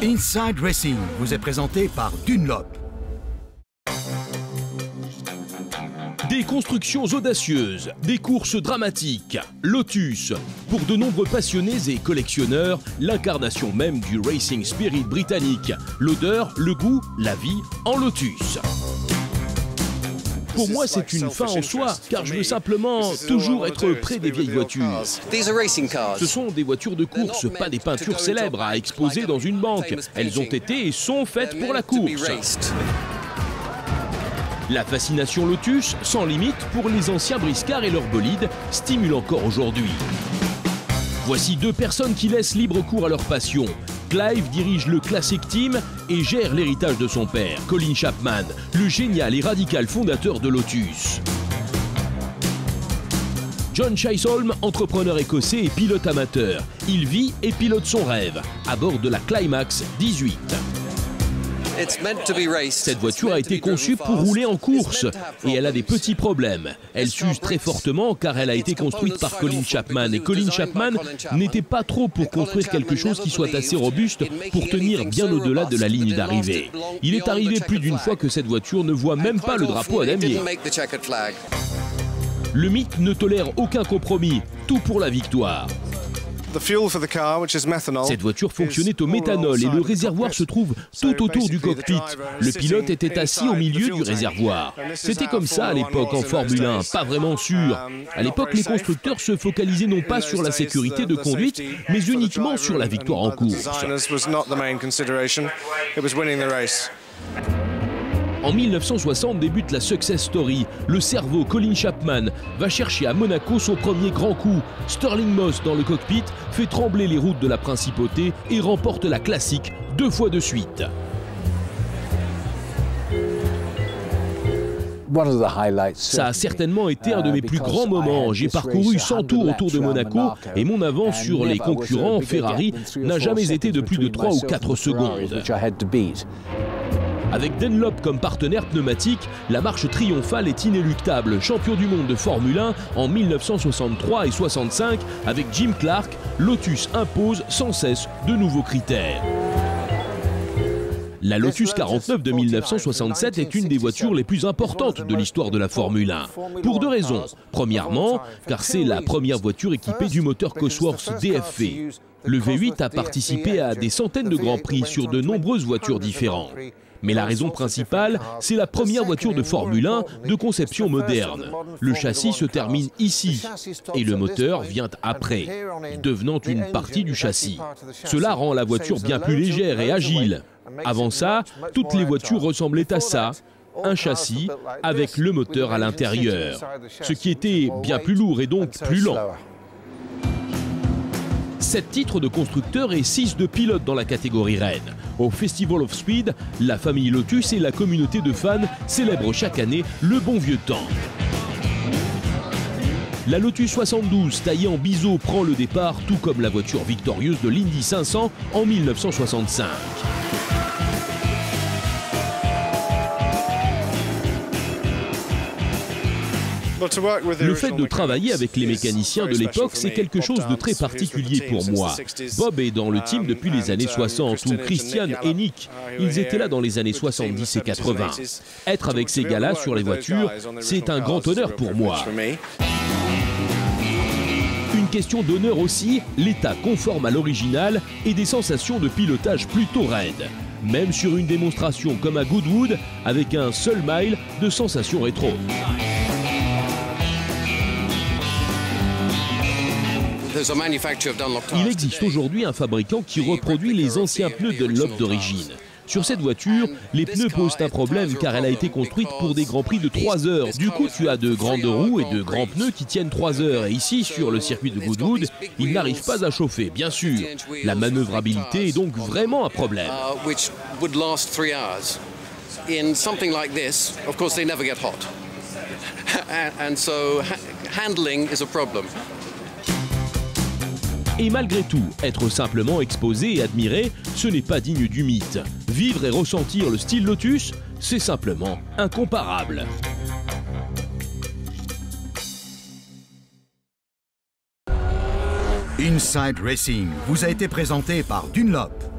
Inside Racing vous est présenté par Dunlop. Des constructions audacieuses, des courses dramatiques, Lotus. Pour de nombreux passionnés et collectionneurs, l'incarnation même du racing spirit britannique. L'odeur, le goût, la vie en Lotus. Pour moi, c'est une fin en soi, car je veux simplement toujours être près des vieilles voitures. Ce sont des voitures de course, pas des peintures célèbres à exposer dans une banque. Elles ont été et sont faites pour la course. La fascination Lotus, sans limite pour les anciens briscards et leurs bolides, stimule encore aujourd'hui. Voici deux personnes qui laissent libre cours à leur passion. Clive dirige le Classic Team et gère l'héritage de son père, Colin Chapman, le génial et radical fondateur de Lotus. John Chisholm, entrepreneur écossais et pilote amateur. Il vit et pilote son rêve à bord de la Climax 18. Cette voiture a été conçue pour rouler en course et elle a des petits problèmes. Elle s'use très fortement car elle a été construite par Colin Chapman et Colin Chapman n'était pas trop pour construire quelque chose qui soit assez robuste pour tenir bien au-delà de la ligne d'arrivée. Il est arrivé plus d'une fois que cette voiture ne voit même pas le drapeau à damier. Le mythe ne tolère aucun compromis, tout pour la victoire. Cette voiture fonctionnait au méthanol et le réservoir se trouve tout autour du cockpit. Le pilote était assis au milieu du réservoir. C'était comme ça à l'époque en Formule 1, pas vraiment sûr. À l'époque, les constructeurs se focalisaient non pas sur la sécurité de conduite, mais uniquement sur la victoire en course. En 1960 débute la success story. Le cerveau Colin Chapman va chercher à Monaco son premier grand coup. Stirling Moss dans le cockpit fait trembler les routes de la principauté et remporte la classique 2 fois de suite. Ça a certainement été un de mes plus grands moments. J'ai parcouru 100 tours autour de Monaco et mon avance sur les concurrents Ferrari n'a jamais été de plus de 3 ou 4 secondes. Avec Dunlop comme partenaire pneumatique, la marche triomphale est inéluctable. Champion du monde de Formule 1 en 1963 et 65, avec Jim Clark, Lotus impose sans cesse de nouveaux critères. La Lotus 49 de 1967 est une des voitures les plus importantes de l'histoire de la Formule 1. Pour 2 raisons. Premièrement, car c'est la première voiture équipée du moteur Cosworth DFV. Le V8 a participé à des centaines de grands prix sur de nombreuses voitures différentes. Mais la raison principale, c'est la première voiture de Formule 1 de conception moderne. Le châssis se termine ici et le moteur vient après, devenant une partie du châssis. Cela rend la voiture bien plus légère et agile. Avant ça, toutes les voitures ressemblaient à ça, un châssis avec le moteur à l'intérieur, ce qui était bien plus lourd et donc plus lent. 7 titres de constructeur et 6 de pilote dans la catégorie reine. Au Festival of Speed, la famille Lotus et la communauté de fans célèbrent chaque année le bon vieux temps. La Lotus 72 taillée en biseau prend le départ, tout comme la voiture victorieuse de l'Indy 500 en 1965. Le fait de travailler avec les mécaniciens de l'époque, c'est quelque chose de très particulier pour moi. Bob est dans le team depuis les années 60, ou Christian et Nick, ils étaient là dans les années 70 et 80. Être avec ces gars-là sur les voitures, c'est un grand honneur pour moi. Une question d'honneur aussi, l'état conforme à l'original et des sensations de pilotage plutôt raides. Même sur une démonstration comme à Goodwood, avec un seul mile de sensations rétro. Il existe aujourd'hui un fabricant qui reproduit les anciens pneus Dunlop d'origine. Sur cette voiture, les pneus posent un problème car elle a été construite pour des grands prix de 3 heures. Du coup, tu as de grandes roues et de grands pneus qui tiennent 3 heures. Et ici, sur le circuit de Goodwood, ils n'arrivent pas à chauffer, bien sûr. La manœuvrabilité est donc vraiment un problème. Et malgré tout, être simplement exposé et admiré, ce n'est pas digne du mythe. Vivre et ressentir le style Lotus, c'est simplement incomparable. Inside Racing vous a été présenté par Dunlop.